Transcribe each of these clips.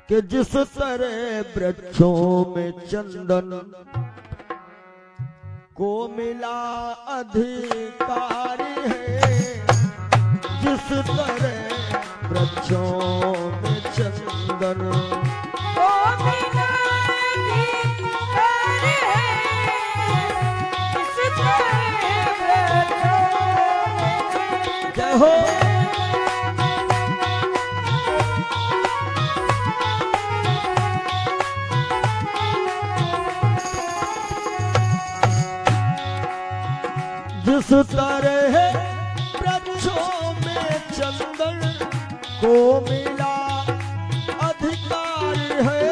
कि जिस तरह वृक्षों में चंदन को मिला अधिकार है, जिस तरह वृक्षों में चंदन को मिला अधिकार है, जिस तरह वृक्षों में जय हो। जिस तरह वृक्षों में चंदन को मिला अधिकार है,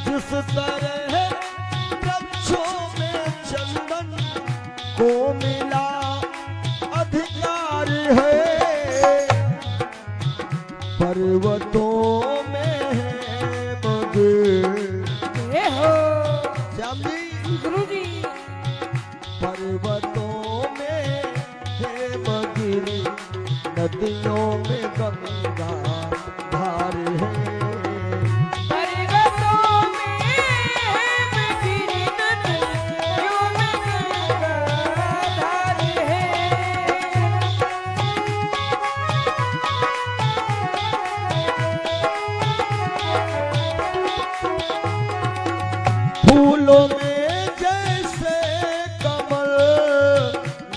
जिस तरह वृक्षों में चंदन को मिला अधिकार है, पर्वतों में है मगर ये हो श्याम जी गुरु जी। पर्वतों में है मगिरी, नदियों में गंगा धार है, पर्वतों में है मगिरी, नदियों में गंगा धार है। फूलों में जैसे कमल,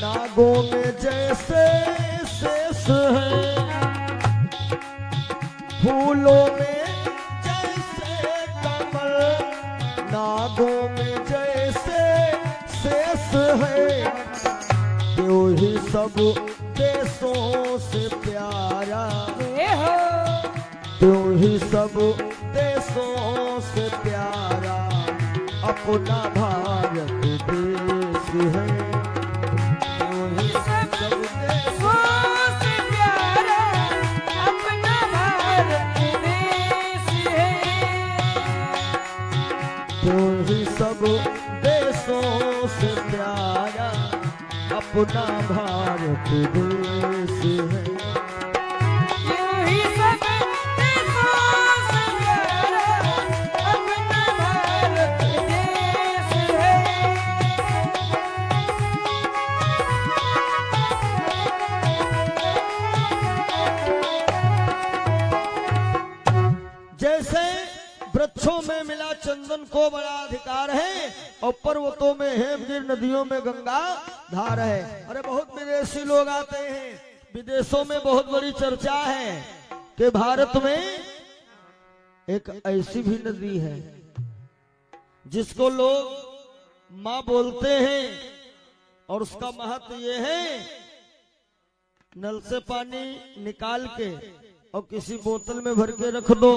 नागों में जैसे शेष है, फूलों में जैसे कमल, नागों में जैसे शेष है, त्यों ही सब देशों से प्यारा, ये हो त्यों ही सब देशों से प्यारा अपना भारत देश है, त्यों ही सब देशों से प्यारा अपना भारत देश है, त्यों ही सब देशों से प्यारा अपना भारत देश है। यूं ही सब देशों से प्यारा अपना भारत देश है। जैसे वृक्षों में मिला चंदन को बड़ा अधिकार है और पर्वतों में हेमगिर, नदियों में गंगा धार है। अरे बहुत विदेशी लोग आते हैं, विदेशों में बहुत बड़ी चर्चा है कि भारत में एक ऐसी भी नदी है जिसको लोग माँ बोलते हैं और उसका महत्व ये है, नल से पानी निकाल के और किसी बोतल में भर के रख दो,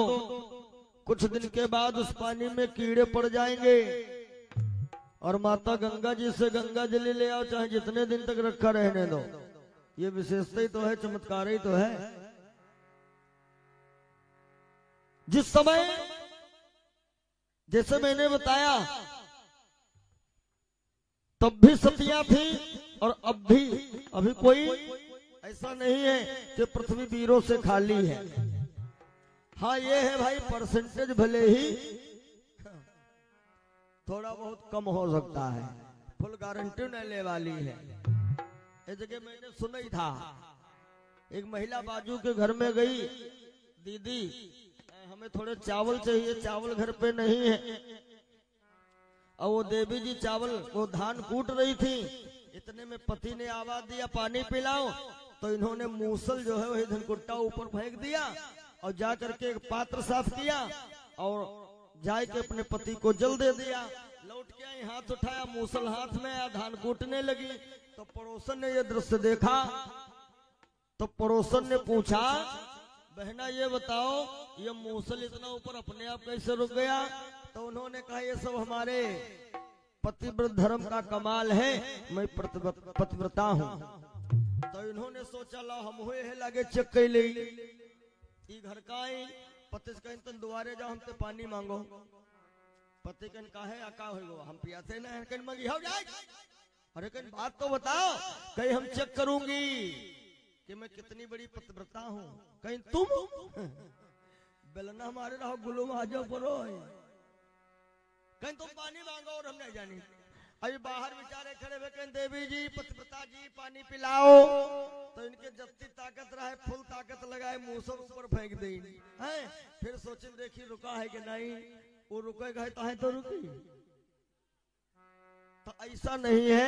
कुछ दिन के बाद उस पानी में कीड़े पड़ जाएंगे और माता गंगा जी से गंगा जल ले आओ, चाहे जितने दिन तक रखा रहने दो। ये विशेषता ही तो है, चमत्कार ही तो है। जिस समय जैसे मैंने बताया तब भी सतियां थी और अब भी, अभी कोई ऐसा नहीं है कि पृथ्वी वीरों से खाली है। हाँ ये है भाई, परसेंटेज भले ही थोड़ा बहुत कम हो सकता है, फुल गारंटी लेने वाली है। इस जगह मैंने सुना ही था, एक महिला बाजू के घर में गई, दीदी हमें थोड़े चावल चाहिए, चावल घर पे नहीं है। और वो देवी जी चावल, वो धान कूट रही थी, इतने में पति ने आवाज दिया पानी पिलाओ, तो इन्होंने मूसल जो है वही धनकुट्टा ऊपर फेंक दिया और जा करके एक पात्र साफ किया और जाए के अपने पति को जल दे दिया। लौट के आई, हाथ उठाया, मूसल हाथ में आया, धान कूटने लगी। तो पड़ोसन ने ये दृश्य देखा, तो पड़ोसन ने पूछा, बहना ये बताओ ये मूसल इतना ऊपर अपने आप कैसे रुक गया? तो उन्होंने कहा ये सब हमारे पतिव्रत धर्म का कमाल है, मैं पतिव्रता हूँ। तो इन्होंने सोचा लो हम हुए है लागे चेक कर ले, घर का आई, पति कहीं तुम दुआरे जाओ हमसे पानी मांगो। पति कन का है आका हो, हम पियाते ना है, कहीं मंगी हो जाए। अरे कहीं बात तो बताओ, कहीं हम चेक करूंगी कि मैं कितनी बड़ी पतिव्रता हूँ, कहीं तुम बेलना हमारे रहो गुलू महाजो परो कहीं तुम पानी मांगो और हम नहीं जानी। अभी बाहर बेचारे खड़े हुए कहीं देवी जी पतिव्रता जी पानी पिलाओ, तो इनके जत्ती ताकत रहे फुल ताकत लगाए मुंह से ऊपर फेंक दे हैं। फिर सोचे देखी रुका है कि नहीं, वो रुकेगा तो रुकी। तो ऐसा नहीं है।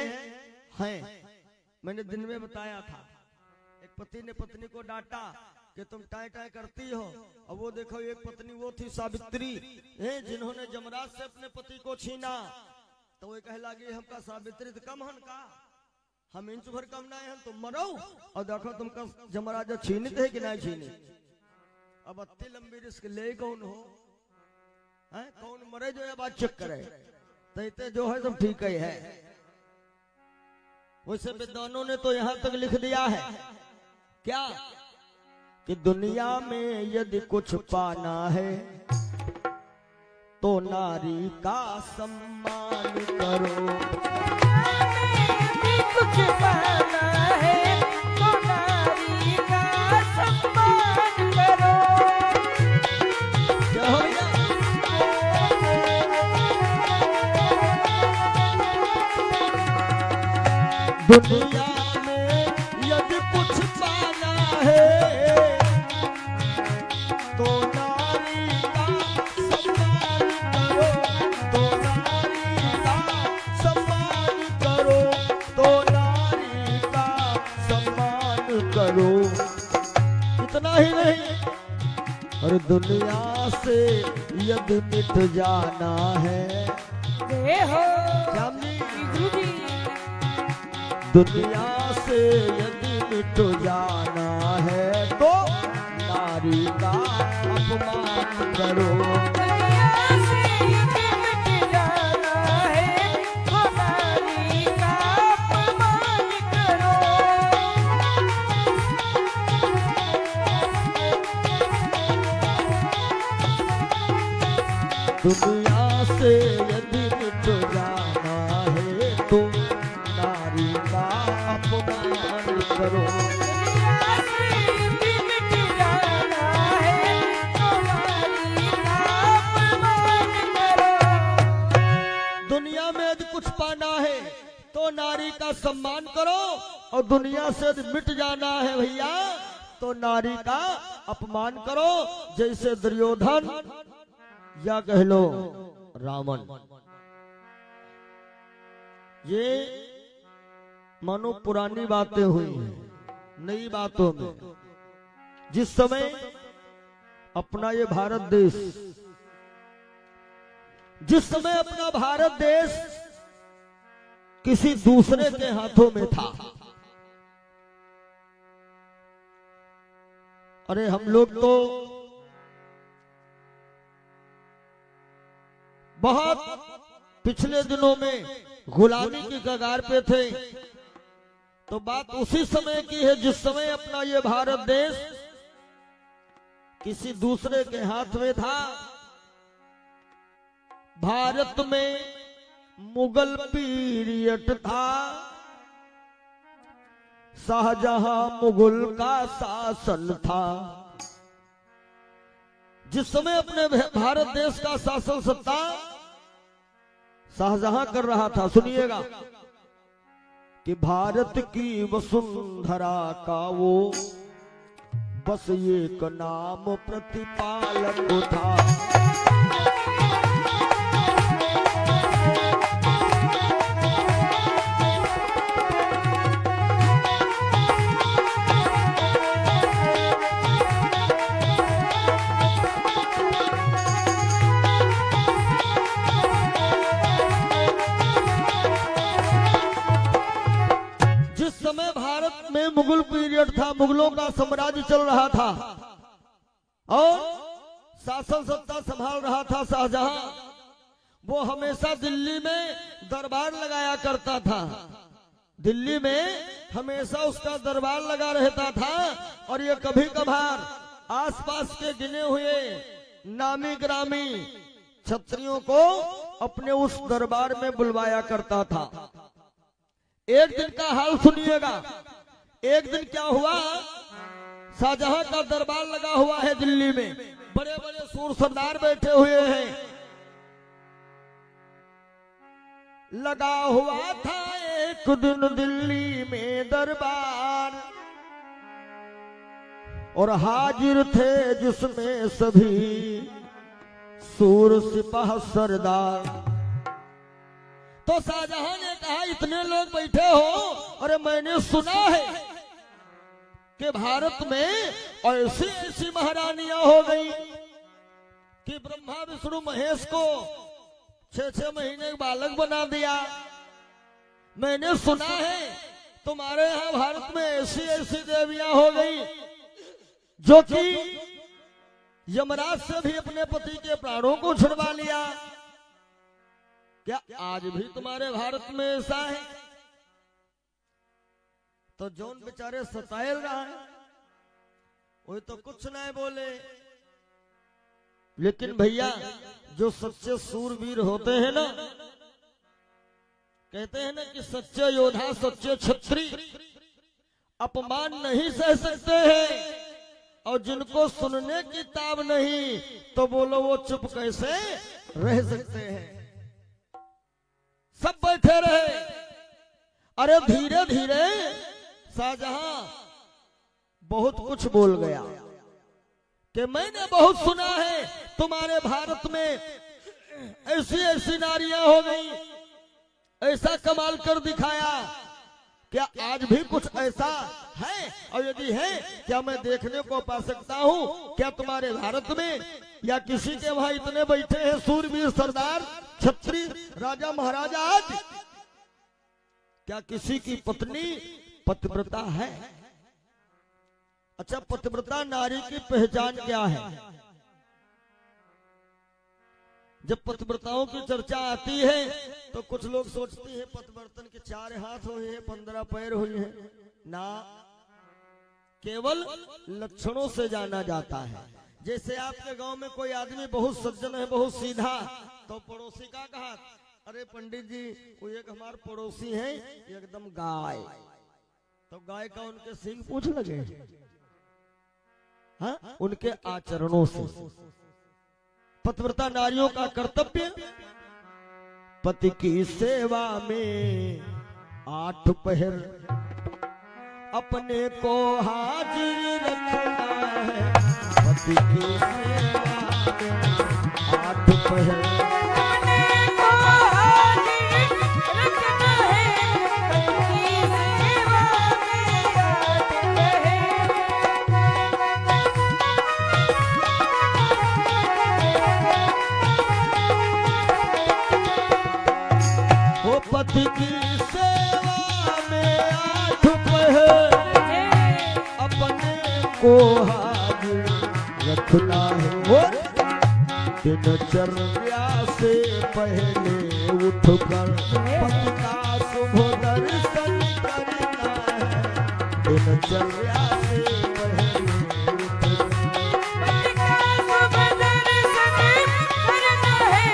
मैंने दिन में बताया था, एक पति ने पत्नी को डांटा कि तुम टाई टाई करती हो। अब वो देखो एक पत्नी वो थी सावित्री, जिन्होंने जमराज से अपने पति को छीना। तो वो कह लगी हमका सावित्री तो कम हन का, हम इंच भर कम नहीं हम, तुम मरो और देखो तुमका जमराज छीनित है कि नहीं छीनी। अब अत्ती लंबी रिस्क ले कौन हो, कौन मरे जो ये बात चेक करे। तो जो है सब ठीक ही है। वैसे विद्वानों ने तो यहां तक लिख दिया है क्या कि दुनिया में यदि कुछ पाना है तो नारी का सम्मान करो। यदि कुछ पाना है तो नारी का सम्मान करो। क्या हो गया? दुनिया में यदि कुछ पाना है तो नारी का सम्मान करो, तो नारी का सम्मान करो, तो नारी का सम्मान करो। इतना ही नहीं, और दुनिया से यदि मिट जाना है, श्याम जी, दुनिया से यदि मिट जाना है तो नारी का अपमान करो। दुनिया से यदि मिट जाना है तो नारी का अपमान करो। दुनिया से यदि मिट जाना है तो नारी का अपमान करो। दुनिया से यदि मिट जाना है तो नारी का अपमान करो। दुनिया में यदि कुछ पाना है तो नारी का सम्मान करो, और दुनिया से यदि मिट जाना है भैया तो नारी का अपमान करो। जैसे दुर्योधन या कह लो रावण, ये मानो पुरानी बातें हुई हैं नई बातों में। जिस समय अपना ये भारत देश, जिस समय अपना भारत देश किसी दूसरे के हाथों में था, अरे हम लोग तो बहुत पिछले दिनों में गुलामी की कगार पे थे। तो बात उसी समय की है जिस समय अपना ये भारत देश किसी दूसरे के हाथ में था। भारत में मुगल पीरियड था, शाहजहां मुगल का शासन था। जिस समय अपने भारत देश का शासन सत्ता शाहजहां कर रहा था, सुनिएगा कि भारत की वसुंधरा का वो बस एक नाम प्रतिपालक था। समय भारत में मुगल पीरियड था, मुगलों का साम्राज्य चल रहा था और शासन सत्ता संभाल रहा था शाहजहां। वो हमेशा दिल्ली में दरबार लगाया करता था, दिल्ली में हमेशा उसका दरबार लगा रहता था। और ये कभी कभार आसपास के गिने हुए नामी ग्रामी क्षत्रियों को अपने उस दरबार में बुलवाया करता था। एक दिन का हाल सुनिएगा। एक दिन क्या हुआ, शाहजहां का दरबार लगा हुआ है दिल्ली में, बड़े बड़े सूर सरदार बैठे हुए हैं। लगा हुआ था एक दिन दिल्ली में दरबार, और हाजिर थे जिसमें सभी सूर सिपाह सरदार। तो शाहजहां ने कहा, इतने लोग बैठे हो, अरे मैंने सुना है कि भारत में ऐसी ऐसी महारानियां हो गई कि ब्रह्मा विष्णु महेश को 6-6 महीने बालक बना दिया। मैंने सुना है तुम्हारे यहाँ भारत में ऐसी ऐसी देवियां हो गई जो कि यमराज से भी अपने पति के प्राणों को छुड़वा लिया। क्या आज भी तुम्हारे भारत में ऐसा है? तो जौन बेचारे सतायल रहा है वही तो कुछ नहीं बोले। लेकिन भैया जो सच्चे सूरवीर होते हैं ना, कहते हैं ना कि सच्चे योद्धा सच्चे छत्री अपमान नहीं सह सकते हैं, और जिनको सुनने की ताब नहीं तो बोलो वो चुप कैसे रह सकते हैं। सब बैठे रहे। अरे धीरे धीरे शाहजहां बहुत कुछ बोल गया कि मैंने बहुत सुना है तुम्हारे भारत में ऐसी ऐसी नारियां हो गई, ऐसा कमाल कर दिखाया। क्या आज भी कुछ ऐसा है? और यदि है क्या मैं देखने को पा सकता हूँ? क्या तुम्हारे भारत में या किसी के वहां इतने बैठे हैं सूरवीर सरदार छत्री राजा महाराजा, आज क्या किसी की पत्नी पतिव्रता है? अच्छा, पतिव्रता नारी की पहचान क्या है? जब पतिव्रताओं की चर्चा आती है तो कुछ लोग सोचते हैं पतिव्रतन के 4 हाथ हुए हैं 15 पैर हुए हैं। ना, केवल लक्षणों से जाना जाता है। जैसे आपके गांव में कोई आदमी बहुत सज्जन है, बहुत सीधा, तो पड़ोसी का कहा, अरे पंडित जी वो एक हमारे पड़ोसी हैं एकदम गाय, तो गाय का उनके सींग पूछ लगे। हाँ, उनके आचरणों से। पतिव्रता नारियों का कर्तव्य पति की सेवा में 8 पहर अपने को हाजिर रखना है। पति की सेवा में 8 पहर अपने को हाजिर रखना है। पति की सेवा में 8 पहर। वो पति की सेवा में 8 पहर अपने को हाजिर रखना है। वो दिनचर्या से पहले उठकर पति का शुभ दर्शन करना है। दिनचर्या से पहले उठकर पति का शुभ दर्शन करना है।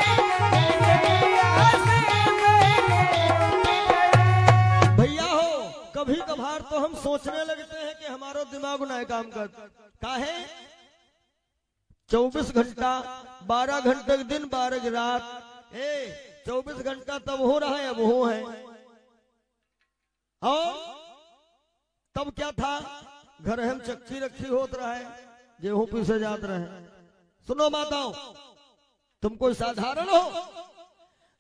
दिनचर्या से पहले उठकर। भैया हो, कभी कभार तो हम सोचने लगते हैं कि हमारा दिमाग ना काम का है। 24 घंटा 12 घंटे दिन 12 की रात, 24 घंटा तब हो रहा है, अब हो है। और तब क्या था, घर हम चक्की रखी होत रहा है, गेहूं पीसे जात रहे। सुनो माताओं, तुम कोई साधारण हो?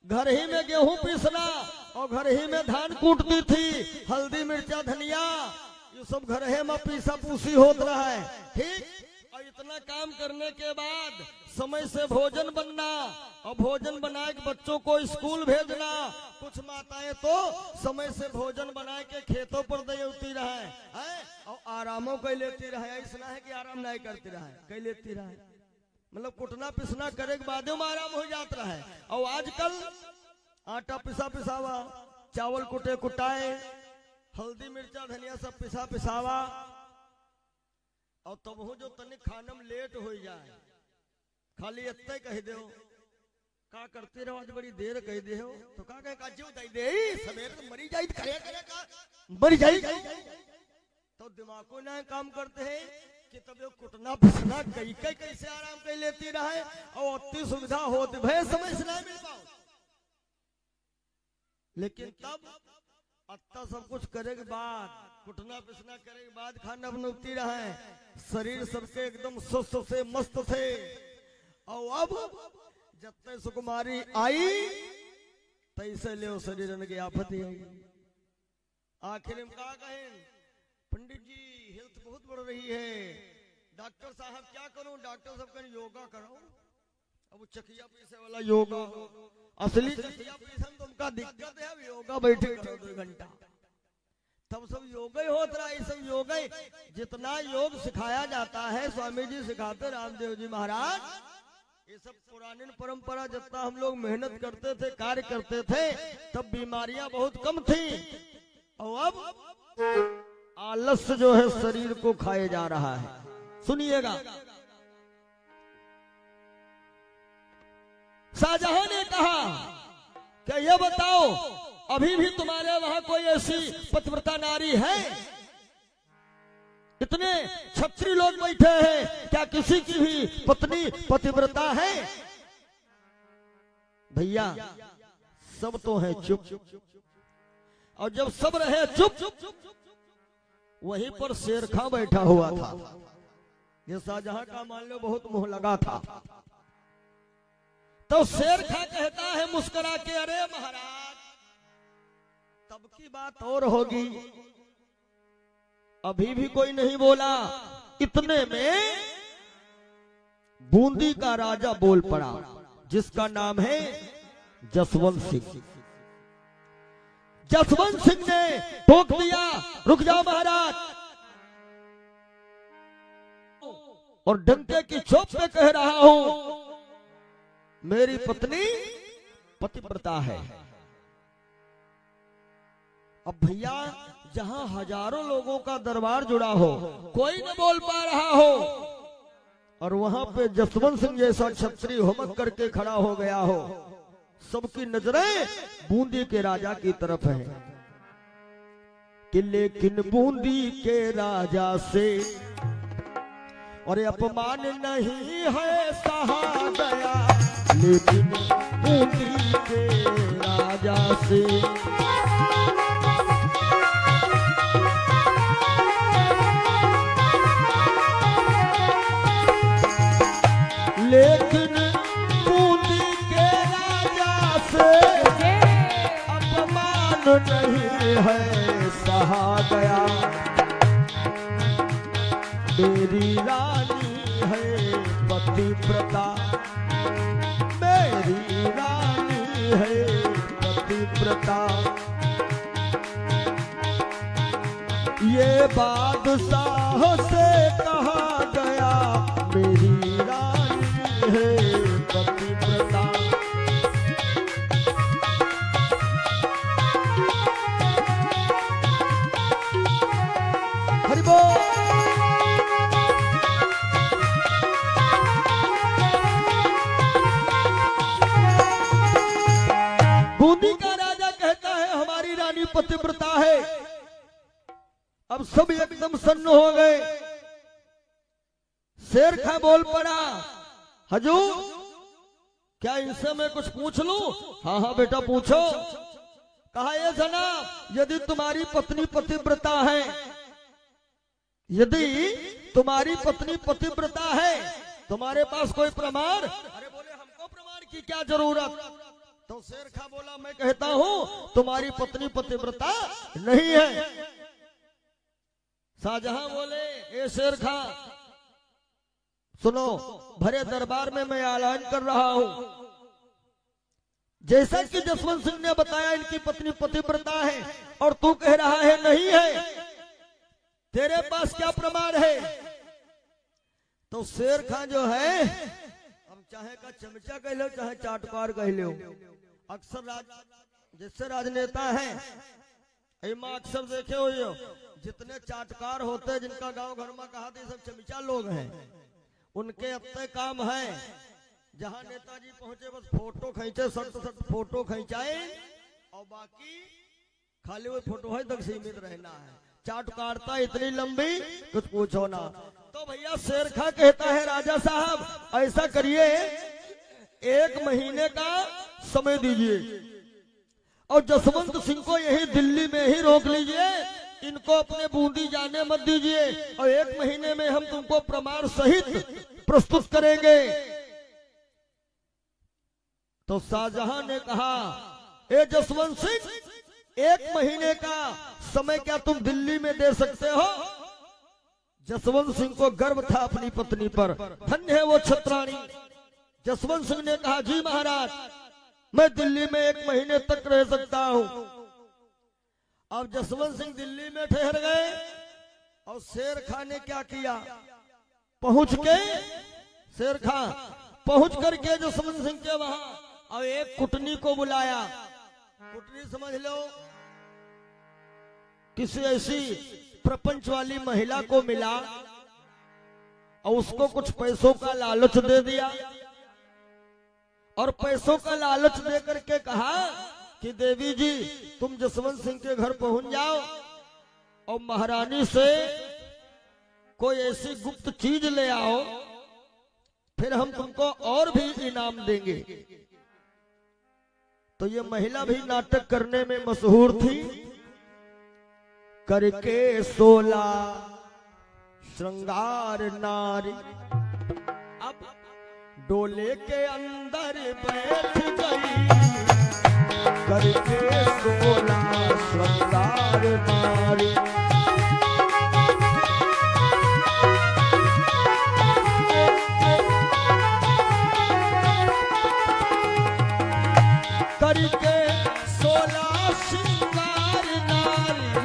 घर ही में गेहूं पीसना और घर ही में धान कूटती थी, हल्दी मिर्चा धनिया ये सब घर ही में पीसा पूसी होत रहा है। ठीक, और इतना काम करने के बाद समय से भोजन बनना, और भोजन बनाए के बच्चों को स्कूल भेजना। कुछ माताएं तो समय से भोजन बनाए के खेतों पर देती रहे और आरामों कर लेती रहे। ऐसा है कि आराम नहीं करती रहे, कह लेती रहे, मतलब कुटना पिसना करे के बाद में आराम हो जाता है। और आजकल आटा पिसा पिसावा, चावल कुटे कुटाए, हल्दी मिर्चा धनिया सब पिसा पिसावा, और तब हो जो तनिक खानम लेट हो जाए, खाली इतने कह दो का करते रहो, आज बड़ी देर कह दे हो तो का कहे काजी उताई दे, सवेरे तो मरी जाई, करे करे का मरी जाई। तो दिमाग को ना काम करते हैं कि तब ये कुटना पिसना कई कैसे आराम कर लेती रहे और अति सुविधा होती भय समय से नहीं मिल पाओ। लेकिन तब अत्ता सब कुछ करे के बाद कुटना पिसना करे के बाद खाना बनती रहे, शरीर सबके एकदम स्वस्थ से मस्त थे। और अब जब सुकुमारी आई तैसे ले शरीर की आफत आई। आखिर में क्या कहें, पंडित जी हेल्थ बहुत बढ़ रही है, डॉक्टर साहब क्या करूं? डॉक्टर साहब कहें योगा करो। अब चकिया पैसे वाला योगा, असली चकिया पैसा में तुमका दिक्कत है, अब योगा बैठे 2 घंटा। तब सब योगा ही होता रहा, ये सब योगा ही। जितना योग सिखाया जाता है स्वामी जी सिखाते, रामदेव जी महाराज, ये सब पुरानी परंपरा। जितना हम लोग मेहनत करते थे, कार्य करते थे, तब बीमारियां बहुत कम थी। और अब आलस्य जो है शरीर को खाए जा रहा है। सुनिएगा, शाहजहां ने कहा कि ये बताओ अभी भी तुम्हारे वहां कोई ऐसी पतिव्रता नारी है? इतने क्षत्रिय लोग बैठे हैं, क्या किसी की भी पत्नी पतिव्रता है? भैया सब तो है चुप। और जब सब रहे चुप, वहीं पर शेर खां बैठा हुआ था। ये शाहजहां का मान लो बहुत मुंह लगा था। तो शेर खां कहता है मुस्कुरा के, अरे महाराज तब की बात और होगी, अभी भी कोई नहीं बोला। इतने में बूंदी का राजा बोल पड़ा, जिसका नाम है जसवंत सिंह। जसवंत सिंह ने टोक दिया, रुक जाओ महाराज, और डंके की चोट पे कह रहा हूं मेरी पत्नी पतिव्रता है। अब भैया जहां हजारों लोगों का दरबार जुड़ा हो, कोई न बोल पा रहा हो, और वहां पे जसवंत सिंह जैसा क्षत्रिय हुमक करके खड़ा हो गया हो, सबकी नजरें बूंदी के राजा की तरफ है कि लेकिन बूंदी के राजा से और अपमान नहीं है सहा गया, लेकिन बूंदी के राजा से लेकिन बूंदी के राजा से अपमान नहीं है सहा गया, मेरी रानी है पतिव्रता, मेरी रानी है पतिव्रता। ये बादशाह से कहा गया, मेरी रानी है पतिव्रता। हरि बोल। बूंदी का राजा कहता है हमारी रानी पतिव्रता है। अब सब एकदम सन्न हो गए। शेर खां बोल पड़ा, हजूर क्या इनसे मैं कुछ पूछ लूं? हाँ हाँ बेटा पूछो। कहा ये जनाब, यदि तुम्हारी पत्नी पतिव्रता है, यदि तुम्हारी पत्नी पतिव्रता है, तुम्हारे पास कोई प्रमाण? अरे बोले हमको प्रमाण की क्या जरूरत? तो शेर खां बोला मैं कहता हूं तुम्हारी पत्नी पतिव्रता नहीं है। शाहजहां बोले ए शेर खां सुनो, भरे दरबार में मैं ऐलान कर रहा हूं, जैसा कि जसवंत सिंह ने बताया इनकी पत्नी पतिव्रता है और तू कह रहा है नहीं है, तेरे पास क्या प्रमाण है? तो शेर खां जो है, हम चाहे का चमचा कह लो चाहे चाटकार कह लो, अक्सर जिससे राजनेता है अक्सर देखे हो, जितने चाटकार होते हैं जिनका गांव घर में कहा थे सब चमचा लोग हैं, उनके अपने काम है जहां नेताजी पहुंचे बस फोटो खींचे, सट फोटो खींचाए और बाकी खाली वो फोटो है तक सीमित रहना है। चाट काटता इतनी लंबी कुछ पूछो ना। तो भैया शेर खां कहता है राजा साहब ऐसा करिए 1 महीने का समय दीजिए और जसवंत सिंह को यही दिल्ली में ही रोक लीजिए, इनको अपने बूंदी जाने मत दीजिए और 1 महीने में हम तुमको प्रमाण सहित प्रस्तुत करेंगे। तो शाहजहां ने कहा ए जसवंत सिंह 1 महीने का समय क्या तुम दिल्ली में दे सकते हो? जसवंत सिंह को गर्व था अपनी पत्नी पर, धन्य है वो छत्राणी। जसवंत सिंह ने कहा जी महाराज मैं दिल्ली में 1 महीने तक रह सकता हूं। अब जसवंत सिंह दिल्ली में ठहर गए और शेर खां ने क्या किया, पहुंच के शेर खां पहुंच करके जसवंत सिंह के वहां और एक कुटनी को बुलाया। कुटनी समझ लो किसी ऐसी प्रपंच वाली महिला को मिला और उसको कुछ पैसों का लालच दे दिया और पैसों का लालच दे करके कहा कि देवी जी तुम जसवंत सिंह के घर पहुंच जाओ और महारानी से कोई ऐसी गुप्त चीज ले आओ, फिर हम तुमको और भी इनाम देंगे। तो ये महिला भी नाटक करने में मशहूर थी। करके 16 श्रृंगार नारी अब डोले के अंदर बैठ गई, करके 16 श्रृंगार नारी। करके 16 श्रृंगार नारी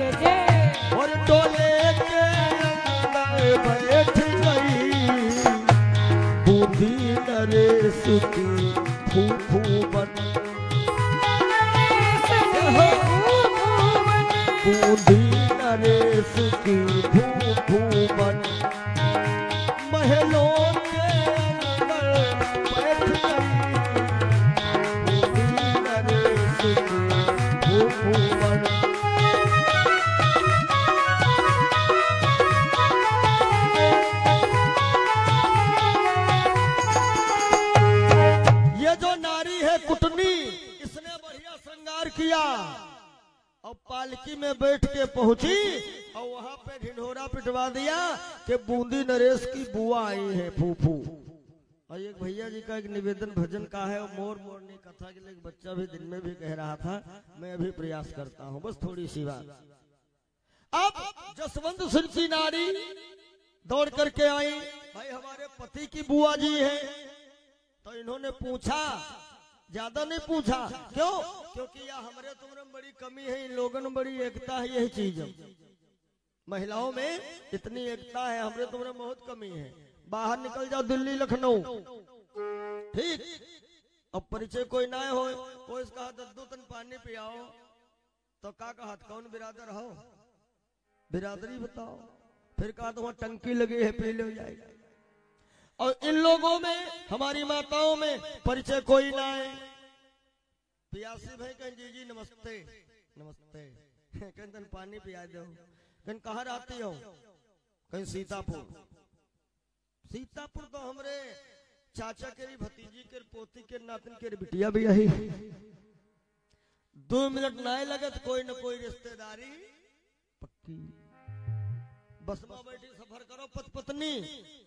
और डोले के अंदर बैठ गई, बूढ़ी नरेश की फूफू बन, बूढ़ी नरेश की फूफू बन, महलों के अंदर बैठ गई, बूढ़ी नरेश की फूफू बन। ये जो नारी है कुटनी, इसने बढ़िया श्रृंगार किया और पालकी में बैठ के पहुंची और वहां पे ढिंढोरा पिटवा दिया कि बूंदी नरेश की बुआ आई है फूफू। और एक भैया जी का एक निवेदन भजन का है और मोर मोरनी कथा के लिए एक बच्चा भी दिन में भी कह रहा था, मैं अभी प्रयास करता हूं बस थोड़ी सी बात। अब जसवंत सिंह की नारी दौड़ करके आई, भाई हमारे पति की बुआ जी है। तो इन्होंने पूछा, ज्यादा नहीं पूछा, क्यों? क्योंकि यह हमारे तुम्हारे में बड़ी कमी है, इन लोगों में बड़ी एकता है, यही चीज है महिलाओं में इतनी एकता है, हमारे तुम्हारे में बहुत कमी है। बाहर निकल जाओ दिल्ली लखनऊ ठीक, अब परिचय कोई ना हो, कोई इसका दद्दू तन पानी पियाओ तो का कहा कौन बिरादर हो, बिरादरी बताओ, फिर कहा तो वहां टंकी लगी है पी ले जाएगा। और इन लोगों में हमारी माताओं में परिचय कोई ना है। पियासी भाई कहें जी जी नमस्ते नमस्ते, कहीं पानी पिया दो, कहीं कहाँ रहती हो, कहीं सीतापुर। सीतापुर तो हमरे चाचा के भतीजी के पोती के नातन के बिटिया भी आई। 2 मिनट ना लगे तो कोई न कोई रिश्तेदारी पक्की। बस में बैठी सफर करो पत पत्नी,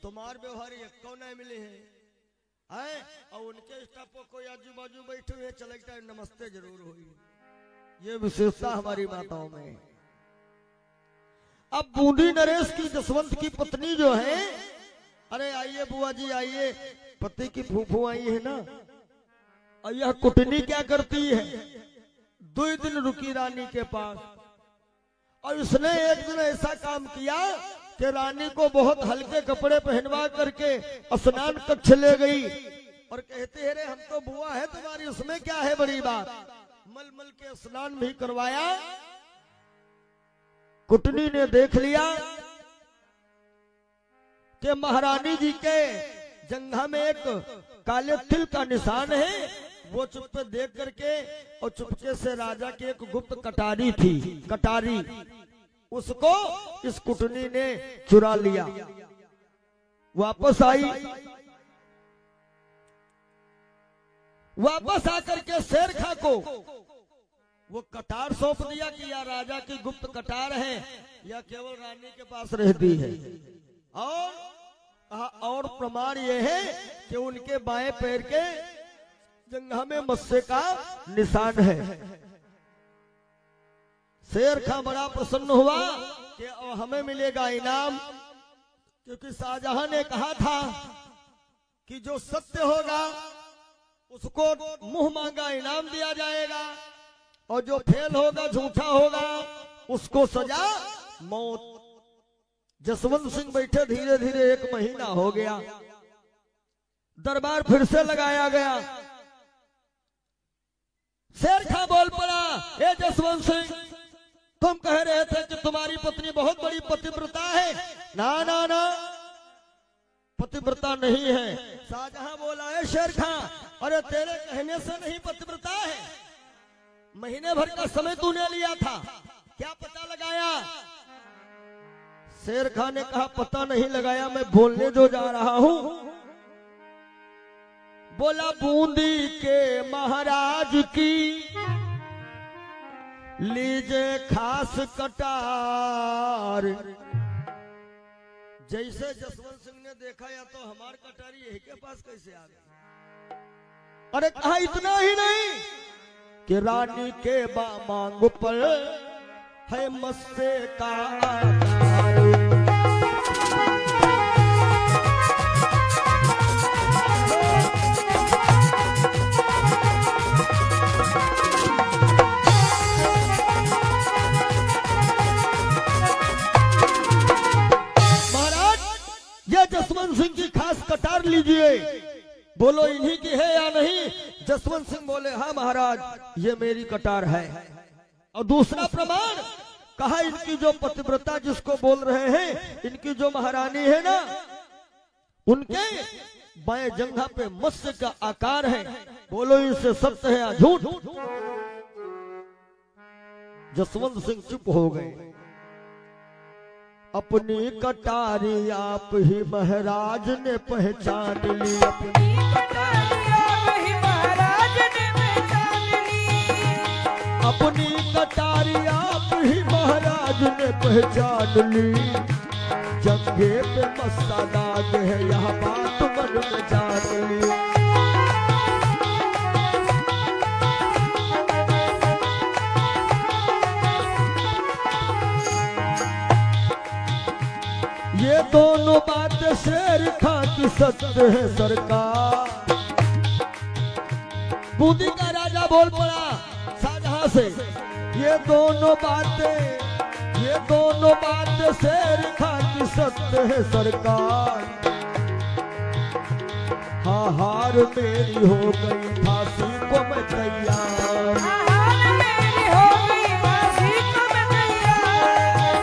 तुम्हार व्यवहार एक नहीं मिले है और उनके स्टाफों को आजू बाजू बैठे हुए चले टाइम नमस्ते जरूर हुई। ये विशेषता हमारी माताओं में। अब बूंदी नरेश की जसवंत की पत्नी जो है, अरे आइए बुआ जी आइए, पति की फूफू आई है ना। और यह कुटनी क्या करती है, 2 दिन रुकी रानी के पास और उसने एक दिन ऐसा काम किया कि रानी को बहुत हल्के कपड़े पहनवा करके स्नान कक्ष ले गई और कहते हैं रे हम तो बुआ है तुम्हारी, उसमें क्या है बड़ी बात। मल मल के स्नान भी करवाया। कुटनी ने देख लिया कि महारानी जी के जंघा में एक काले तिल का निशान है। वो चुप्पे देख करके और चुपके से राजा की एक गुप्त कटारी थी, कटारी उसको इस कुटनी ने चुरा लिया। वापस आई, वापस आकर के शेर खां को वो कटार सौंप दिया कि या राजा की गुप्त कटार है या केवल रानी के पास रहती है। और प्रमाण ये है कि उनके बाएं पैर के जंघा में मस्से का निशान है। शेर खां बड़ा प्रसन्न हुआ कि हमें मिलेगा इनाम, क्योंकि शाहजहां ने कहा था कि जो सत्य होगा उसको मुंह मांगा इनाम दिया जाएगा और जो फेल होगा, झूठा होगा, उसको सजा मौत। जसवंत सिंह बैठे, धीरे धीरे 1 महीना हो गया, दरबार फिर से लगाया गया। शेर खां बोल पड़ा, ए जसवंत सिंह, तुम कह रहे थे कि तुम्हारी पत्नी बहुत बड़ी पतिव्रता है। ना ना ना, पतिव्रता नहीं है। शाहजहां बोला, है शेर खां, अरे तेरे कहने से नहीं पतिव्रता है, महीने भर का समय तूने लिया था, क्या पता लगाया? शेर खां ने कहा, पता नहीं लगाया, मैं बोलने जो जा रहा हूं। बोला, बूंदी के महाराज की लीजे खास कटार। जैसे जसवंत सिंह ने देखा, या तो हमार कटारी यही के पास कैसे आ गई। अरे कहा, इतना ही नहीं कि रानी के मांग पर है मस्से का आकार। जसवंत सिंह की खास कटार लीजिए, बोलो इन्हीं की है या नहीं? जसवंत सिंह बोले, हाँ महाराज, ये मेरी कटार है। और दूसरा प्रमाण कहा, इनकी जो पतिव्रता जिसको बोल रहे हैं, इनकी जो महारानी है ना, उनके बाएं जंघा पे मत्स्य का आकार है। बोलो इससे सत्य है या झूठ? जसवंत सिंह चुप हो गए। अपनी कटारी आप ही महाराज ने पहचान ली, अपनी कटारी आप ही महाराज ने पहचान ली, अपनी कटारी आप ही महाराज ने पहचान ली। जंघे पे मस्सा दाग है, यह बात मन में जान ली। ये दोनों बातें शेर खां की सत्य है सरकार। बूंदी का राजा बोल पड़ा शाहजहां से, ये दोनों बातें शेर खां की सत्य है सरकार। हाँ, हार मेरी हो गई, फांसी को मैं तैयार। हार मेरी हो गई, फांसी को मैं तैयार।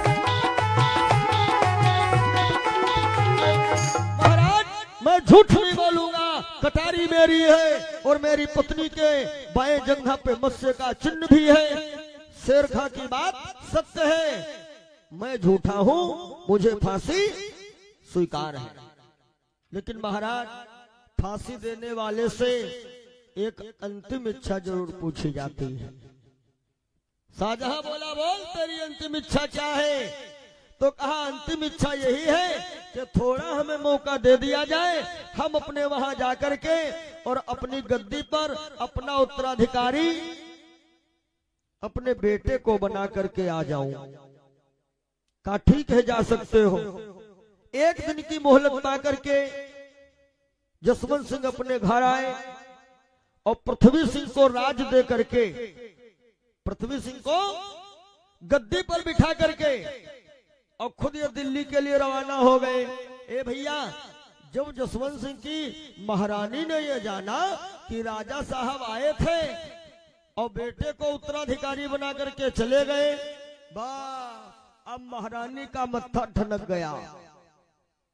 महाराज, मैं झूठ नहीं बोलूंगा, कटारी मेरी है और मेरी पत्नी के बाएं जंघा पे मत्स्य का चिन्ह भी है। शेर खां की बात सत्य है, मैं झूठा हूं, मुझे फांसी स्वीकार है। लेकिन महाराज, फांसी देने वाले से एक अंतिम इच्छा जरूर पूछी जाती है। शाहजहां बोला, बोल तेरी अंतिम इच्छा क्या है? तो कहा, अंतिम इच्छा यही है कि थोड़ा हमें मौका दे दिया जाए, हम अपने वहां जाकर के और अपनी गद्दी पर अपना उत्तराधिकारी अपने बेटे को बना करके आ जाऊं। कहा, ठीक है, जा सकते हो। 1 दिन की मोहलत पा करके जसवंत सिंह अपने घर आए और पृथ्वी सिंह को राज दे करके, पृथ्वी सिंह को गद्दी पर बिठा करके और खुद ये दिल्ली के लिए रवाना हो गए। ए भैया, जब जसवंत सिंह की महारानी ने ये जाना कि राजा साहब आए थे और बेटे को उत्तराधिकारी बना करके चले गए, बस अब महारानी का मत्था ठनक गया।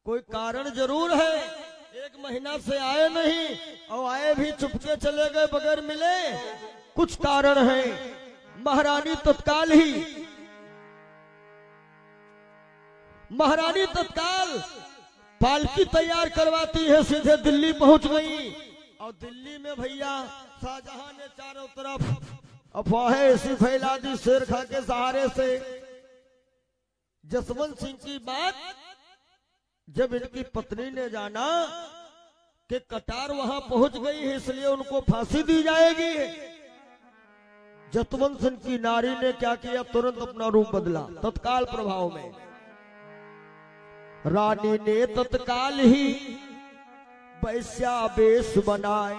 कोई कारण जरूर है, 1 महीना से आए नहीं और आए भी चुपके चले गए बगैर मिले, कुछ कारण है। महारानी तत्काल ही महारानी तत्काल पालकी तैयार करवाती है, सीधे दिल्ली पहुंच गई। और दिल्ली में भैया शाहजहां ने चारों तरफ अफवाहें ऐसी फैला दी शेर खां के सहारे से। जसवंत सिंह की बात जब इनकी पत्नी ने जाना कि कटार वहां पहुंच गई है, इसलिए उनको फांसी दी जाएगी, जसवंत सिंह की नारी ने क्या किया, तुरंत अपना रूप बदला तत्काल प्रभाव में। रानी ने तत्काल ही वैश्या वेश बनाए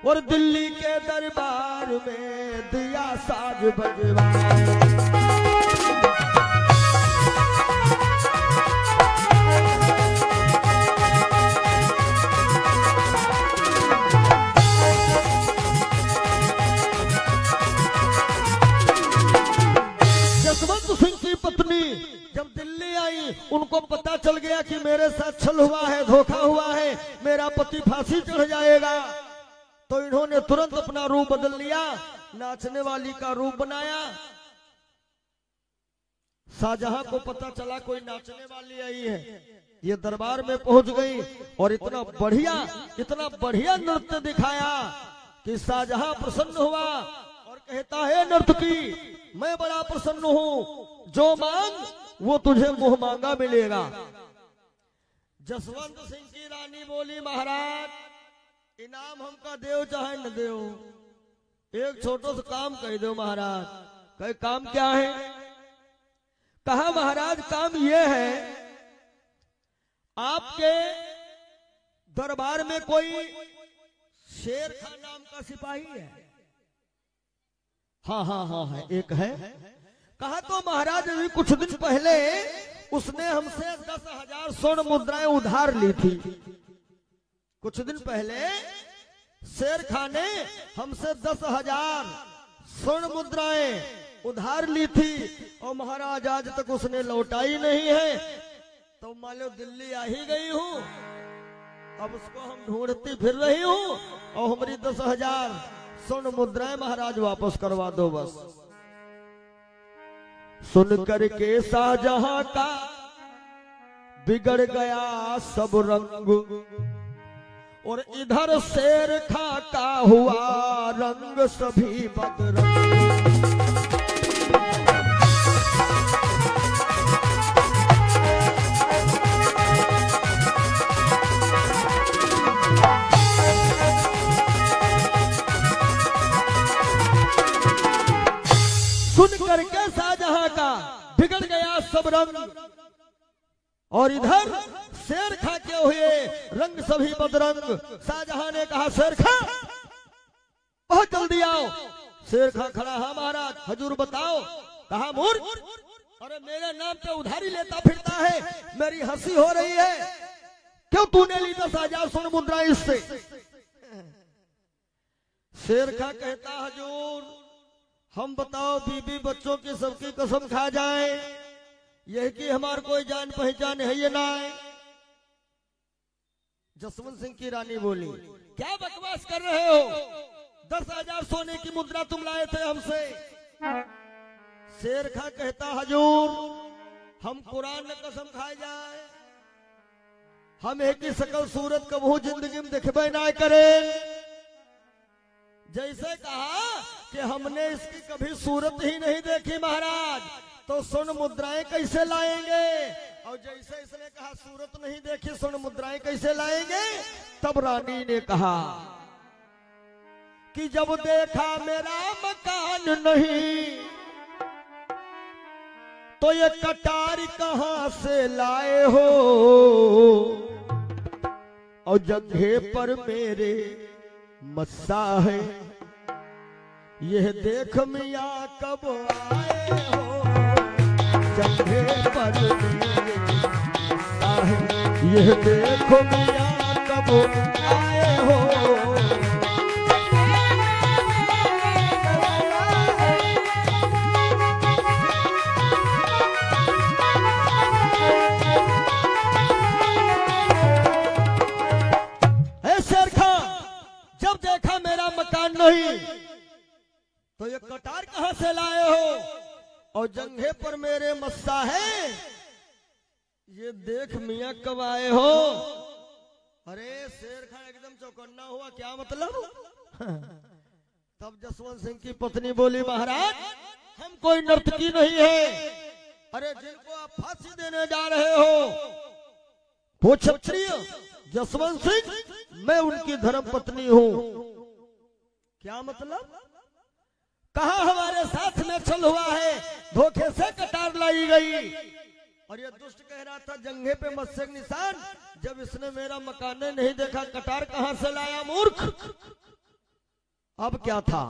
और दिल्ली के दरबार में दिया साज बजवाए। जसवंत सिंह की पत्नी जब दिल्ली आई, उनको पता चल गया कि मेरे साथ छल हुआ है, धोखा हुआ है, मेरा पति फांसी चढ़ जाएगा, तो इन्होंने तुरंत अपना रूप बदल लिया, नाचने वाली का रूप बनाया। शाहजहां को पता चला कोई नाचने वाली आई है, ये दरबार में पहुंच गई और इतना बढ़िया नृत्य दिखाया कि शाहजहां प्रसन्न हुआ और कहता है नर्तकी, मैं बड़ा प्रसन्न हूं, जो मांग वो तुझे मुंह मांगा मिलेगा। जसवंत सिंह की रानी बोली, महाराज इनाम हमका देव चाहे न देव, एक छोटा सा काम कह दो महाराज। कहे काम क्या है? कहा महाराज काम ये है, आपके दरबार में कोई शेर खां नाम का सिपाही है? हाँ है, एक है। कहा तो महाराज अभी कुछ दिन पहले उसने हमसे 10,000 स्वर्ण मुद्राएं उधार ली थी। कुछ दिन पहले शेर खां ने हमसे 10,000 स्वर्ण मुद्राएं उधार ली थी और महाराज आज तक उसने लौटाई नहीं है। तो मान लो दिल्ली आ ही गई हूं, अब उसको हम ढूंढती फिर रही हूं और हमारी 10,000 स्वर्ण मुद्राएं महाराज वापस करवा दो बस। सुन करके शाहजहां का बिगड़ गया सब रंग और इधर शेर खां का हुआ रंग सभी बदरंग। सुन करके शाहजहां का बिगड़ गया सब रंग और इधर शेर खां के हुए रंग सभी बदरंग। शाहजहां ने कहा शेर खां बहुत जल्दी आओ। शेर खां खड़ा, हाँ महाराज हजूर बताओ। कहा मूर्ख, अरे मेरे नाम पे उधारी लेता फिरता है, मेरी हंसी हो रही है, क्यों तूने ली 10,000 स्वर्ण मुद्राएं इससे? शेर खां कहता हजूर हम बताओ बीबी बच्चों की सबकी कसम खा जाए, यह कि हमार कोई जान पहचान है ये ना है। जसवंत सिंह की रानी बोली, क्या बकवास कर रहे हो, 10,000 सोने की मुद्रा तुम लाए थे हमसे। शेर खां कहता हजूर हम कुरान में कसम खाए जाए, हम एक ही सकल सूरत कबहू जिंदगी में देखबे ना करें। जैसे कहा कि हमने इसकी कभी सूरत ही नहीं देखी महाराज, तो स्वर्ण मुद्राएं कैसे लाएंगे? और जैसे इसने कहा सूरत नहीं देखी, स्वर्ण मुद्राएं कैसे लाएंगे? तब रानी ने कहा कि जब देखा मेरा मकान नहीं तो ये कटार कहां से लाए हो, और जगह पर मेरे मस्सा है, यह देख मिया कब आए हो, जगह पर मेरे मस्सा है, यह देखो मिया कब आए हो। शेर खां जब देखा मेरा मकान नहीं तो ये कटार कहां से लाए हो, और जंघे पर मेरे मस्सा है, ये देख मियाँ कब आए हो? अरे शेर खान एकदम चौकन्ना हुआ, क्या मतलब? तब जसवंत सिंह की पत्नी बोली, महाराज हम कोई नर्तकी नहीं है। अरे जिनको आप फांसी देने जा रहे हो वो क्षत्रिय जसवंत सिंह, मैं उनकी धर्म पत्नी हूँ। क्या मतलब? कहा हमारे साथ में छल हुआ है, धोखे से कटार लाई गई। और ये दुष्ट कह रहा था जंघे पे मत्स्य निशान, जब इसने मेरा मकाने नहीं देखा कटार कहां से लाया मूर्ख। अब क्या था?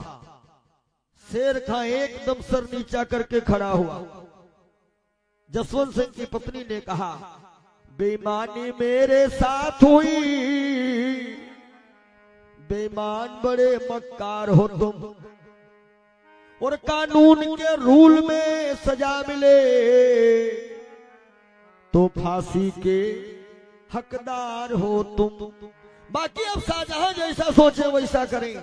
शेर खां एकदम सर नीचा करके खड़ा हुआ। जसवंत सिंह की पत्नी ने कहा, बेईमानी मेरे साथ हुई, बेईमान बड़े मक्कार हो तुम, और कानून के रूल में सजा मिले तो फांसी के हकदार हो तुम। बाकी अब शाहजहां जैसा सोचे वैसा करें।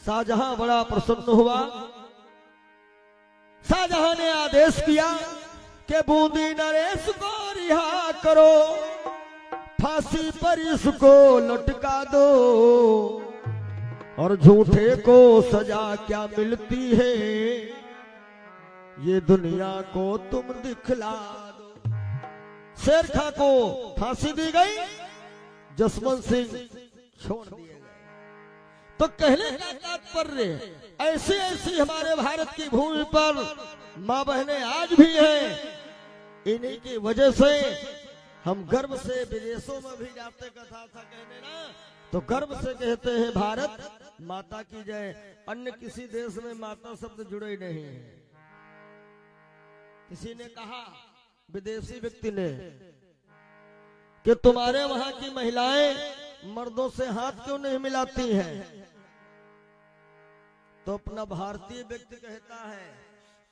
शाहजहां बड़ा प्रसन्न हुआ। शाहजहां ने आदेश किया कि बूंदी नरेश को रिहा करो, फांसी पर इसको लटका दो, और झूठे को सजा क्या मिलती है ये दुनिया को तुम दिखला दो। शेर खां को फांसी दी गई, जसवंत सिंह छोड़ दिए गए। तो कहने का तात्पर्य, ऐसी ऐसी हमारे भारत की भूमि पर माँ बहनें आज भी हैं। इन्हीं की वजह से हम गर्व से विदेशों में भी जाते, कथा था कहने ना, तो गर्व से कहते हैं भारत माता की जय। अन्य किसी देश में माता शब्द जुड़े ही नहीं है। किसी ने कहा, विदेशी व्यक्ति ने, कि तुम्हारे वहां की महिलाएं मर्दों से हाथ क्यों नहीं मिलाती हैं? तो अपना भारतीय व्यक्ति कहता है,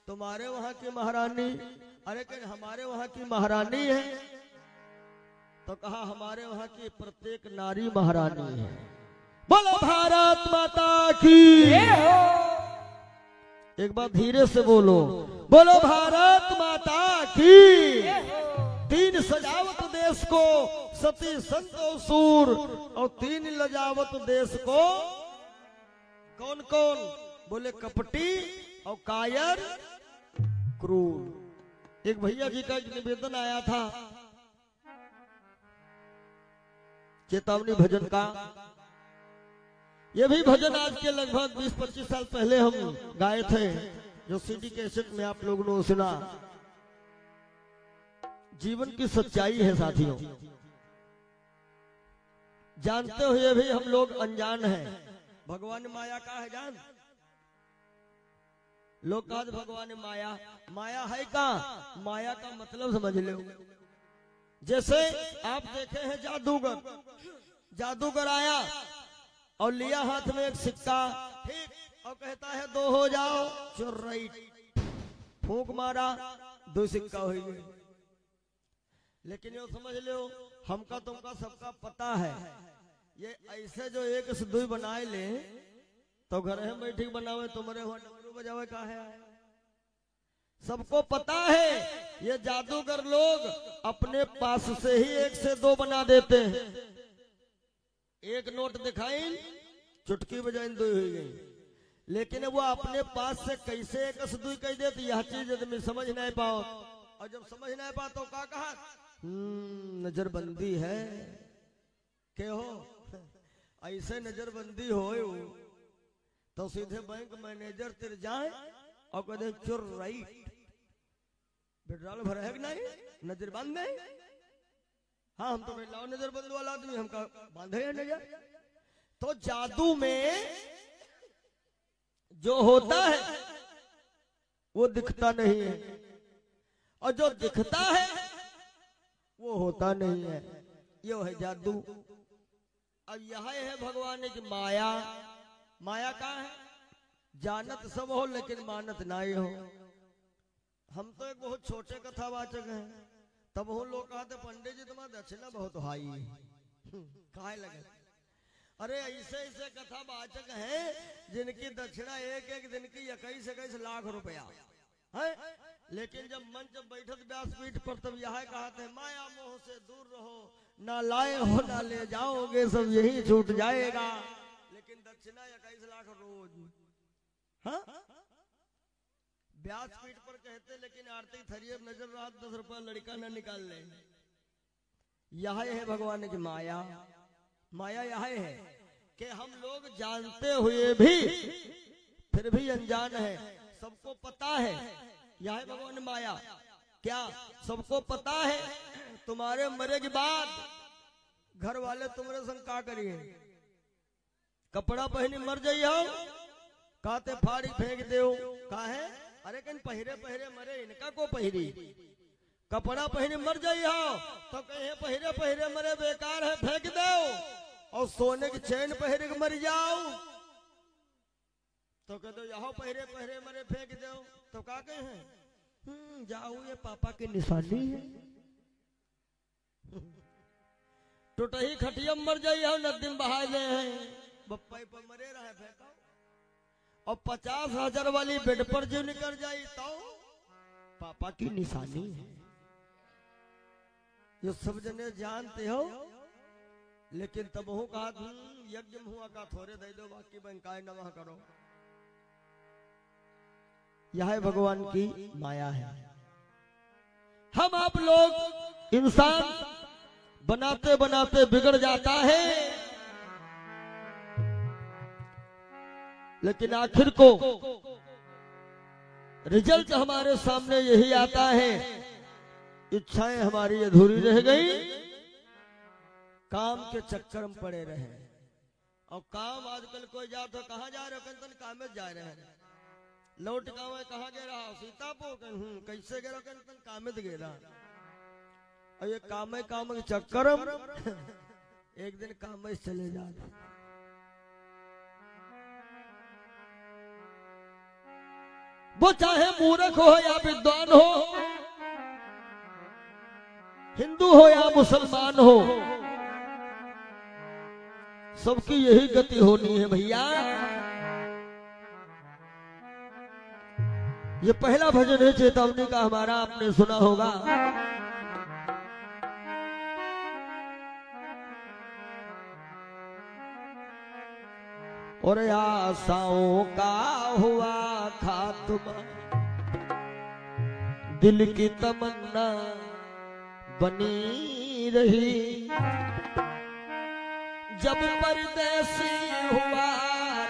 तुम्हारे वहां की महारानी, अरे कि हमारे वहां की महारानी है। तो कहा, हमारे वहां की प्रत्येक नारी महारानी है। बोलो भारत माता की। एक बार धीरे से बोलो, बोलो भारत माता की। तीन सजावत देश को सती संत और सूर, और तीन लजावत देश को कौन कौन? बोले कपटी और कायर क्रूर। एक भैया जी का एक निवेदन आया था चेतावनी भजन का। ये भी भजन आज के लगभग 20-25 साल पहले हम गाए थे, जो सीडी कैसेट में आप लोगों ने सुना। जीवन की सच्चाई है साथियों, जानते हुए भी हम लोग अनजान हैं। भगवान माया का है जान? लोग कहा भगवान माया, माया है का? माया का मतलब समझ लो। जैसे आप देखे हैं जादूगर, जादूगर आया और लिया हाथ में एक सिक्का, ठीक, और कहता है दो हो जाओ, चुर्रई फूंक मारा, दो सिक्का हो गई। लेकिन ये समझ लो, हमका तुमका सबका पता है, ये ऐसे जो एक से दो बनाए ले तो घर है बैठी बनावे, तुम्हारे हुआ डमरू बजावे का है। सबको पता है ये जादूगर लोग अपने पास से ही एक से दो बना देते हैं। एक नोट दिखाई, चुटकी बजाई दो हो गई। लेकिन वो अपने पास से कैसे एक से दो कह देते, यह चीज तुम समझ नहीं पाओ। और जब समझ नहीं पाओ तो क्या कहा? नजरबंदी है के हो। ऐसे नजरबंदी हो तो सीधे बैंक मैनेजर तिर जाए और कहते चुर राइट विड्रॉल भर है कि नहीं, नजरबंद नहीं। हाँ हम तो लाओ नजरबंद वाला आदमी, हमका बांधे है नजर। तो जादू में जो होता है वो दिखता नहीं है, और जो दिखता है वो होता नहीं है। ये है जादू। अब यह है भगवान की माया। माया का है जानत सब हो लेकिन मानत नाई हो। हम तो एक बहुत छोटे कथावाचक हैं, तब वो लोग कहते पंडित जी तुम्हारा दक्षिणा बहुत हाई काहे लगे। अरे ऐसे ऐसे कथावाचक हैं जिनकी दक्षिणा एक एक दिन की 21-21 लाख रुपया है, लेकिन जब मंच बैठत व्यासपीठ पर तब यह कहा थे माया मोह से दूर रहो, ना लाए हो ना ले जाओगे, सब यही छूट जाएगा। लेकिन दक्षिणा 21 लाख रोज, हाँ व्यासपीठ पर कहते, लेकिन आरती थरिये नजर रहा 10 रुपया लड़का ना निकाल ले। यह है भगवान की माया। माया यह है कि हम लोग जानते हुए भी फिर भी अनजान है, सबको पता है। यह है भगवान माया। क्या सबको पता है तुम्हारे मरे के बाद घर वाले तुम्हारे संग का करिए? कपड़ा पहनी मर जाइयो, काते फाड़ी फेंक दे का है? अरे कहीं पहरे पहरे मरे, इनका को पहरी? कपड़ा पहने मर जाइयो तो कहे पहरे पहरे मरे बेकार है, फेंक दो। और सोने की चैन पहरे के मर जाओ तो कह दो यहाँ पहरे पहरे मरे फेंक दो, तो क्या कहे? जाओ ये पापा की निशानी है। टूटही खटिया मर जाइयो, नदी में बहा ले हैं, बप्पाई पर मरे रहे फेंका। और 50,000 वाली बेड पर जो निकल जाई तो पापा की निशानी है। ये सब जने जानते हो, लेकिन तब हो कहा यज्ञ हुआ का थोड़े दे दो, बाकी बैंकाय नमः करो। यह भगवान की माया है। हम आप लोग इंसान बनाते बनाते बिगड़ जाता है, लेकिन आखिर को रिजल्ट हमारे सामने यही आता है, इच्छाएं हमारी अधूरी रह गई, काम के चक्कर में पड़े रहे। और काम आजकल कोई जा तो कहाँ जा रहे हो? काम में जा रहे हैं। लौट गाँव कहाँ गे रहा? सीतापुर। कैसे गे रहा? काम में गे रहा। और ये काम के चक्कर एक दिन काम में चले जा रहे। वो चाहे मूर्ख हो या विद्वान हो, हिंदू हो या मुसलमान हो, सबकी यही गति होनी है भैया। ये पहला भजन है चेतावनी का हमारा, आपने सुना होगा। और आशाओं का हुआ खात्मा, दिल की तमन्ना बनी रही, जब परदेसी हुआ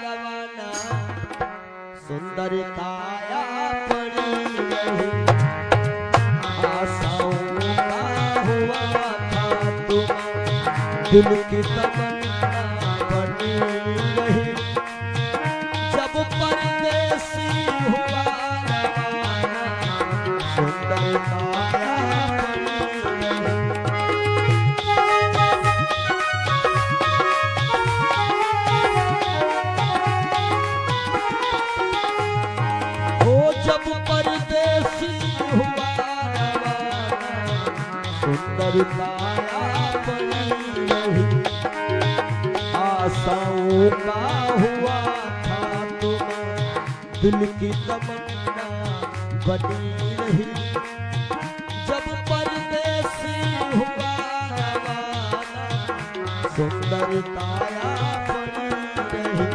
रवाना, सुंदर काया पड़ी रही। आशाओं का हुआ खात्मा, दिल की तमन्ना बनी रही, जब परदेसी हुआ रवाना, सुंदर काया पड़ी रही। ओ जब परदेसी हुआ रवाना, सुंदर काया पड़ी रही। आशाओं का हुआ खात्मा, दिल की तमन्ना बनी रही, जब परदेसी हुआ रवाना, सुंदर काया पड़ी रही।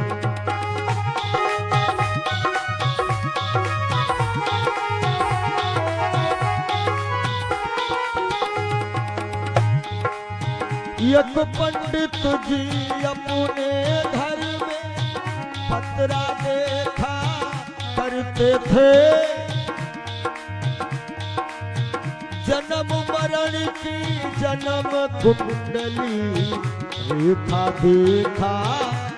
एक पंडित जी अपने घर में पतरा देखा करते थे, जन्म मरण की जन्म कुंडली रेखा देखा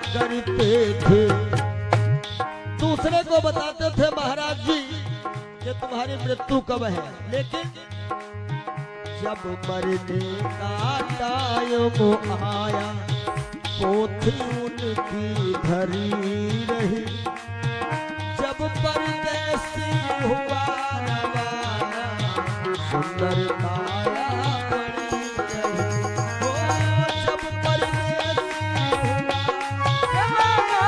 करते थे। दूसरे को बताते थे महाराज जी कि तुम्हारी मृत्यु कब है, लेकिन जब मरने का टाइम आया, पोथी उनकी धरी रही, जब परदेसी हुआ रवाना, सुंदर काया पड़ी रही। ओ जब परदेसी हुआ रवाना,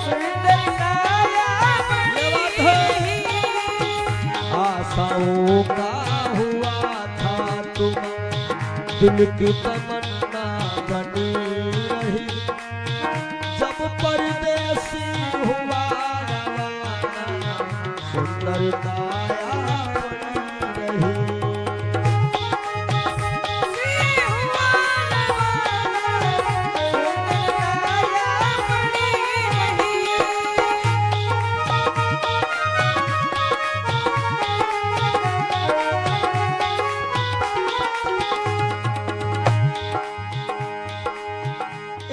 सुंदर काया पड़ी रही। आशा दिल की तमन्ना बनी रही जब परदेसी हुआ रवाना सुंदर काया पड़ी रही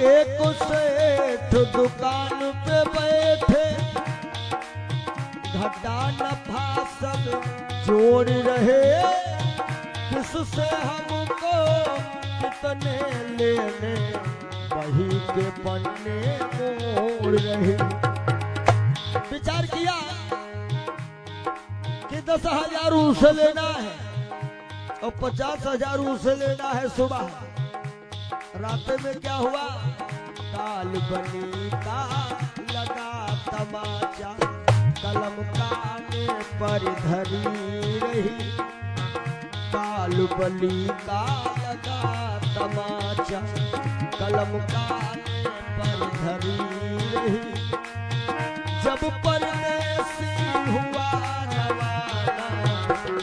एक सेठ दुकान पे बैठे घटा नफा सब जोड़ रहे किससे हमको कितने लेने वही के पन्ने मोड़ रहे। विचार किया कि 10,000 उसे लेना है और 50,000 उसे लेना है सुबह। रात में क्या हुआ काल बनी का लगा तमाचा कलम काने पर धरी रही काल बली का लगा तमाचा कलम काने पर धरी रही जब परदेसी हुआ रवाना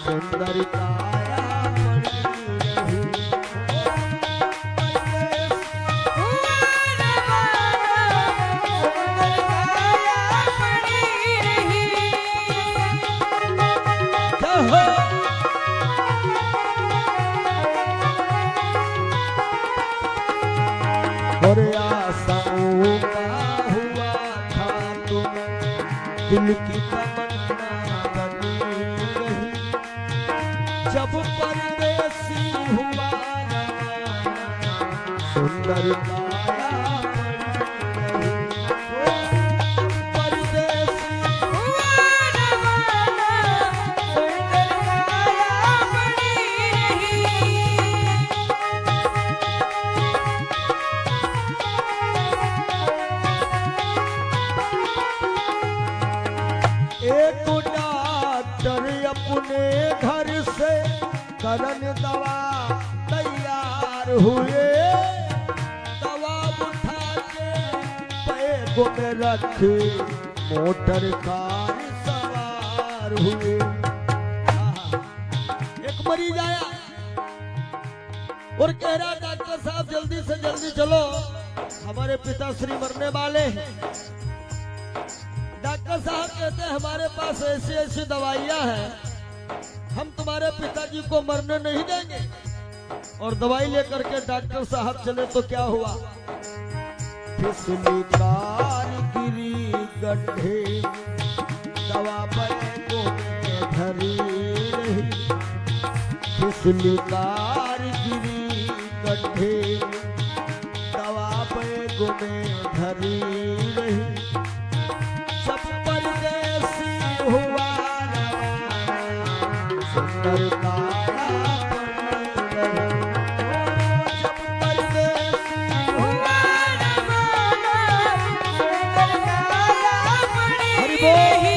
सुंदर काया पड़ी रही और आशाओं का हुआ था तुम दिल की तमन्ना बनी रही जब परदेसी हुआ सुंदर काया पड़ी रही परदेसी हुआ सुंदर काया पड़ी एक डॉक्टर अपने घर से करन दवा तैयार हुए दवा उठा के बैग में रखे मोटर कार सवार हुए। एक मरीज आया और कह रहा डॉक्टर साहब जल्दी से जल्दी चलो हमारे पिताश्री मरने वाले हैं। डॉक्टर साहब कहते हैं हमारे पास ऐसी ऐसी दवाइयां हैं हम तुम्हारे पिताजी को मरने नहीं देंगे। और दवाई लेकर के डॉक्टर साहब चले तो क्या हुआ फिसली कार गिरी गड्ढे दवा बैगों में धरी रही फिसली कार गिरी गड्ढे दवा बैगों में धरी रही सब परदेसी हुआ सुंदर काया पड़ी रही सब परदेसी हुआ सुंदर काया पड़ी रही।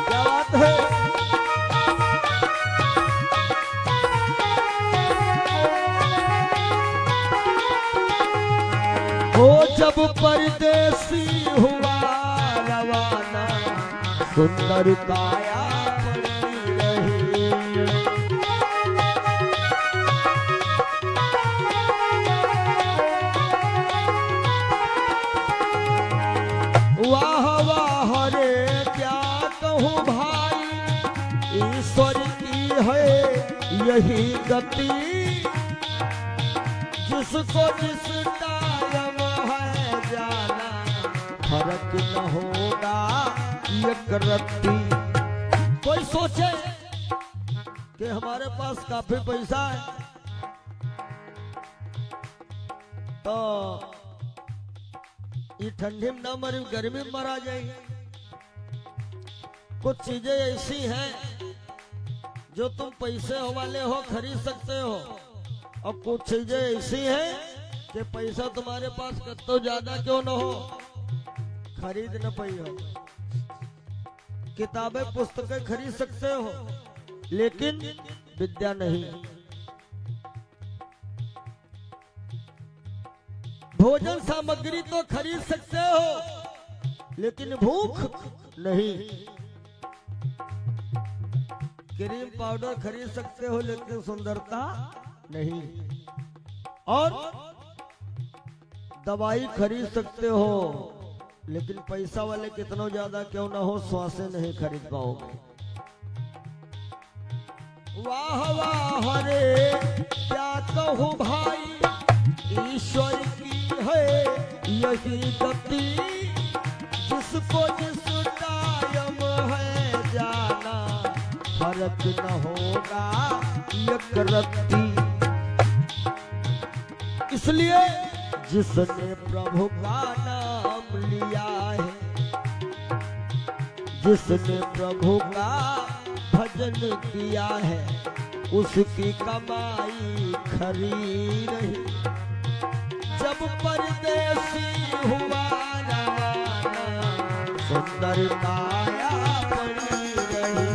क्या बात है हो जब परदेसी हुआ रवाना सुंदर काया पड़ी रही वाह वाह रे क्या कहूँ भाई ईश्वर की है यही गति जिसको जिस टाइम है जाना फर्क न होगा एक रत्ती। कोई सोचे कि हमारे पास काफी पैसा है तो ये ठंडी में न मरी गर्मी में मरा जाएगी। कुछ चीजें ऐसी हैं जो तुम पैसे वाले हो खरीद सकते हो और कुछ चीजें ऐसी हैं कि पैसा तुम्हारे पास कतो ज्यादा क्यों न हो खरीद न पाई हो। किताबें पुस्तकें खरीद सकते हो, लेकिन विद्या नहीं। भोजन सामग्री तो खरीद सकते हो, लेकिन भूख नहीं। क्रीम पाउडर खरीद सकते हो, लेकिन सुंदरता नहीं। और दवाई खरीद सकते हो, लेकिन पैसा वाले कितना ज्यादा क्यों ना हो, श्वासें नहीं खरीद पाओगे। वाह वाह रे क्या कहूँ भाई, ईश्वर की है यही गति, जिसको जिस टाइम है जाना, फर्क न होगा एक रत्ती। इसलिए जिसने प्रभु का नाम लिया है, जिसने प्रभु का भजन किया है, उसकी कमाई खरी रही। जब परदेसी हुआ रवाना, सुंदर काया बनी रही।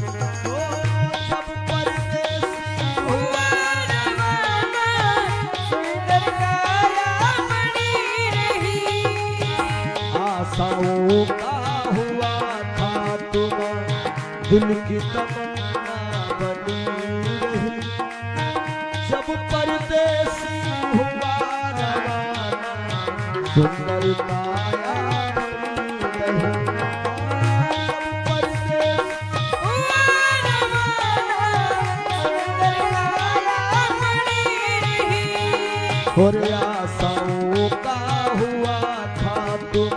जब परदेसी हुआ रवाना, सुंदर काया बनी रही। आशाओं का हुआ था तुम, दिल की तमन्ना बनी रही। जब परदेसी हुआ रवाना, सुंदर काया बनी रही। जब परदेसी हुआ रवाना, सुंदर काया बनी रही। और आशाओं का हुआ था तुम,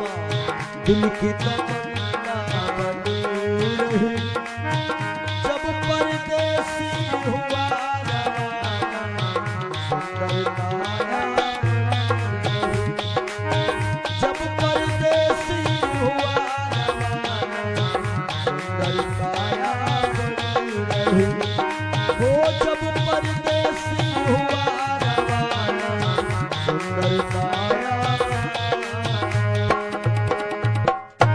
दिल की तमन्ना बनी रही। जब परदेसी हुआ रवाना, सुंदर काया